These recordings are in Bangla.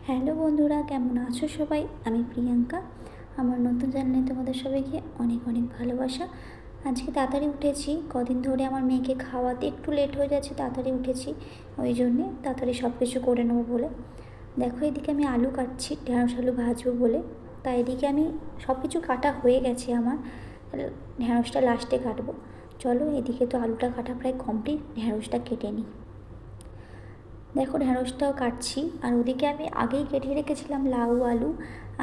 হ্যালো বন্ধুরা, কেমন আছো সবাই? আমি প্রিয়াঙ্কা। আমার নতুন চ্যানেলে তোমাদের সবাইকে অনেক অনেক ভালোবাসা। আজকে তাড়াতাড়ি উঠেছি, কদিন ধরে আমার মেয়েকে খাওয়াতে একটু লেট হয়ে যাচ্ছে, তাড়াতাড়ি উঠেছি ওই জন্যে তাড়াতাড়ি সব কিছু করে নেবো বলে। দেখো এদিকে আমি আলু কাটছি, ঢেঁড়স আলু ভাজবো বলে। তাই এদিকে আমি সব কিছু কাটা হয়ে গেছে আমার, ঢেঁড়সটা লাস্টে কাটবো। চলো, এদিকে তো আলুটা কাটা প্রায় কমপ্লিট, ঢেঁড়সটা কেটে নিই। দেখো ঢেঁড়সটাও কাটছি, আর ওদিকে আমি আগেই কেটে রেখেছিলাম লাউ, আলু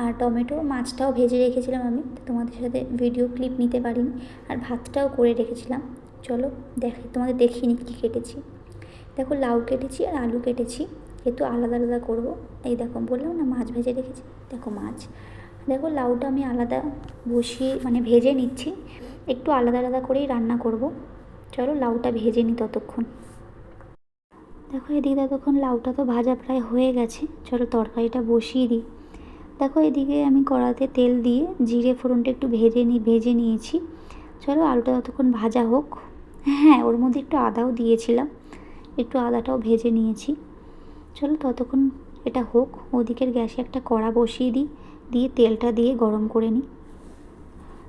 আর টমেটো, মাছটাও ভেজে রেখেছিলাম আমি, তোমাদের সাথে ভিডিও ক্লিপ নিতে পারিনি। আর ভাতটাও করে রেখেছিলাম। চলো তোমাদের দেখিনি কী কেটেছি। দেখো লাউ কেটেছি আর আলু কেটেছি, একটু আলাদা আলাদা করবো। এই দেখো বললাম না মাছ ভেজে রেখেছি, দেখো মাছ। দেখো লাউটা আমি আলাদা বসিয়ে ভেজে নিচ্ছি, একটু আলাদা আলাদা করেই রান্না করব। চলো লাউটা ভেজে নিই ততক্ষণ। দেখো এদিকে ততক্ষণ লাউটা তো ভাজা প্রায় হয়ে গেছে, চলো তরকারিটা বসিয়ে দিই। দেখো এদিকে আমি কড়াতে তেল দিয়ে জিরে ফোড়নটা একটু ভেজে নিয়েছি। চলো আলুটা ততক্ষণ ভাজা হোক। হ্যাঁ, ওর মধ্যে একটু আদাও দিয়েছিলাম, একটু আদাটাও ভেজে নিয়েছি। চলো ততক্ষণ এটা হোক, ওদিকের গ্যাসে একটা কড়া বসিয়ে দিই, দিয়ে তেলটা দিয়ে গরম করে নিই।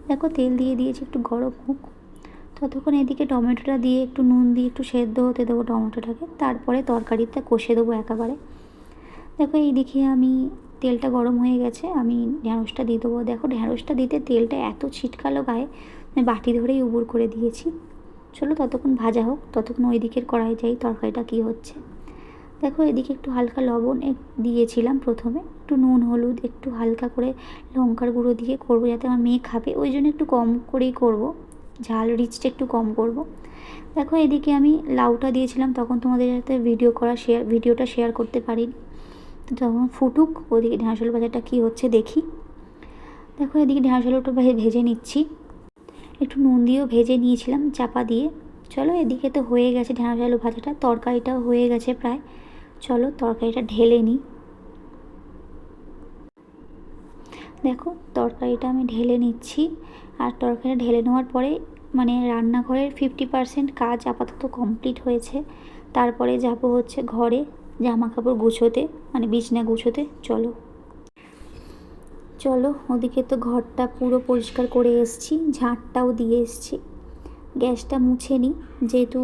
দেখো তেল দিয়ে দিয়েছি, একটু গরম হোক। ততক্ষণ এদিকে টমেটোটা দিয়ে একটু নুন দিয়ে একটু সেদ্ধ হতে দেবো টমেটোটাকে, তারপরে তরকারিটা কষে দেবো একেবারে। দেখো এইদিকে আমি তেলটা গরম হয়ে গেছে, আমি ঢ্যাঁড়সটা দিয়ে দেবো। দেখো ঢ্যাঁড়সটা দিতে তেলটা এত ছিটকালো গায়ে, আমি বাটি ধরেই উবুর করে দিয়েছি। চলো ততক্ষণ ভাজা হোক, ততক্ষণ ওই দিকের কড়াই যাই তরকারিটা কী হচ্ছে। দেখো এদিকে একটু হালকা লবণ দিয়েছিলাম প্রথমে, একটু নুন হলুদ একটু হালকা করে লঙ্কার গুঁড়ো দিয়ে করবো, যাতে আমার মেয়ে খাবে, ওই জন্য একটু কম করেই করব, ঝাল রিচটা একটু কম করব। দেখো এদিকে আমি লাউটা দিয়েছিলাম, তখন তোমাদের সাথে ভিডিওটা শেয়ার করতে পারিনি। যখন ফুটুক, ওদিকে ঢ্যাঁড়স আলু ভাজাটা কী হচ্ছে দেখি। দেখো এদিকে ঢ্যাঁড়স আলুটা ভেজে নিচ্ছি, একটু নুন দিয়েও ভেজে নিয়েছিলাম চাপা দিয়ে। চলো এদিকে তো হয়ে গেছে ঢ্যাঁড়স আলু ভাজাটা, তরকারিটাও হয়ে গেছে প্রায়। চলো তরকারিটা ঢেলে নিই। দেখো তরকারিটা আমি ঢেলে নিচ্ছি, আর তরকারিটা ঢেলে নেওয়ার পরে রান্নাঘরের 50% কাজ আপাতত কমপ্লিট হয়েছে। তারপরে যাব হচ্ছে ঘরে জামা কাপড় গুছোতে, বিছনা গুছোতে। চলো চলো ওদিকে তো ঘরটা পুরো পরিষ্কার করে এসেছি, ঝাঁটটাও দিয়ে এসেছি। গ্যাসটা মুছে নিই, যেহেতু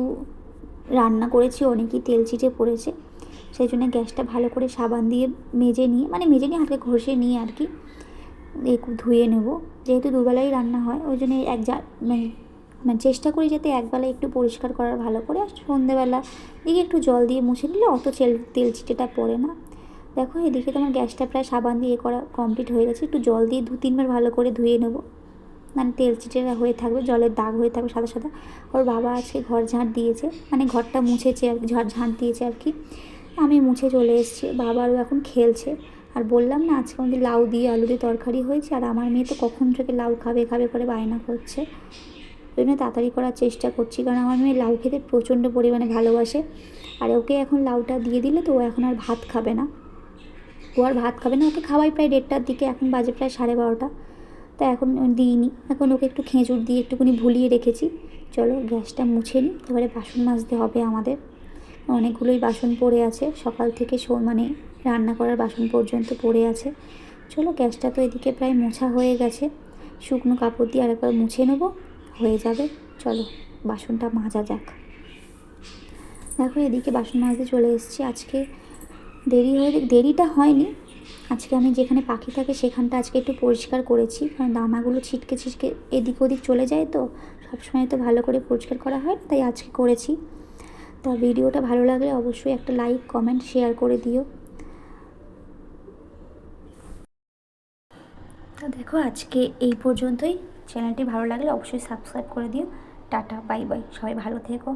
রান্না করেছি অনেকই তেল ছিটে পড়েছে, সেই জন্য গ্যাসটা ভালো করে সাবান দিয়ে মেজে নিয়ে হালকা ঘষে নিয়ে আর কি একটু ধুয়ে নেব। যেহেতু দুবেলাই রান্না হয়, ওই জন্য চেষ্টা করি যাতে একবেলায় একটু পরিষ্কার করার ভালো করে, আর সন্ধ্যেবেলা দিকে একটু জল দিয়ে মুছে নিলে অত তেল ছিটেটা পড়ে না। দেখো এদিকে তোমার গ্যাসটা প্রায় সাবান দিয়ে করা কমপ্লিট হয়ে গেছে, একটু জল দিয়ে 2-3 বার ভালো করে ধুয়ে নেবো, তেল চিটেরা হয়ে থাকবে, জলের দাগ হয়ে থাকবে সাদা সাদা। ওর বাবা আজকে ঘর ঝাঁট দিয়েছে, ঘরটা মুছেছে আর ঝাঁট দিয়েছে আর কি। আমি মুছে চলে এসেছি, বাবারও এখন খেলছে। আর বললাম না আজকে আমাদের লাউ দিয়ে আলু দিয়ে তরকারি হয়েছে, আর আমার মেয়ে তো কখন থেকে লাউ খাবে খাবে করে বায়না করছে, ওই জন্য তাড়াতাড়ি করার চেষ্টা করছি, কারণ আমার মেয়ে লাউ খেতে প্রচণ্ড পরিমাণে ভালোবাসে। আর ওকে এখন লাউটা দিয়ে দিলে তো ও এখন আর ভাত খাবে না, ওকে খাওয়াই প্রায় 1:30টার দিকে, এখন বাজে প্রায় 12:30। তা এখন দিইনি, এখন ওকে একটু খেঁজুর দিয়ে একটুখানি ভুলিয়ে রেখেছি। চলো গ্যাসটা মুছে নিই, এবারে বাসন মাজতে হবে আমাদের, অনেকগুলোই বাসন পড়ে আছে সকাল থেকে, রান্না করার বাসন পর্যন্ত পড়ে আছে। চলো গ্যাসটা তো এদিকে প্রায় মোছা হয়ে গেছে, শুকনো কাপড় দিয়ে আরেকবার মুছে নেবো, হয়ে যাবে। চলো বাসনটা মাজা যাক। দেখো এদিকে বাসন মাজতে চলে এসেছি। আজকে দেরিটা হয়নি, আজকে আমি যেখানে পাখি থাকে সেখানটা আজকে একটু পরিষ্কার করেছি, কারণ দানাগুলো ছিটকে এদিক ওদিক চলে যায়, তো সবসময় তো ভালো করে পরিষ্কার করা হয়, তাই আজকে করেছি। তা ভিডিওটা ভালো লাগলে অবশ্যই একটা লাইক কমেন্ট শেয়ার করে দিও। তা দেখো আজকে এই পর্যন্তই, চ্যানেলটি ভালো লাগলে অবশ্যই সাবস্ক্রাইব করে দিও। টাটা, বাই বাই, সবাই ভালো থেকো।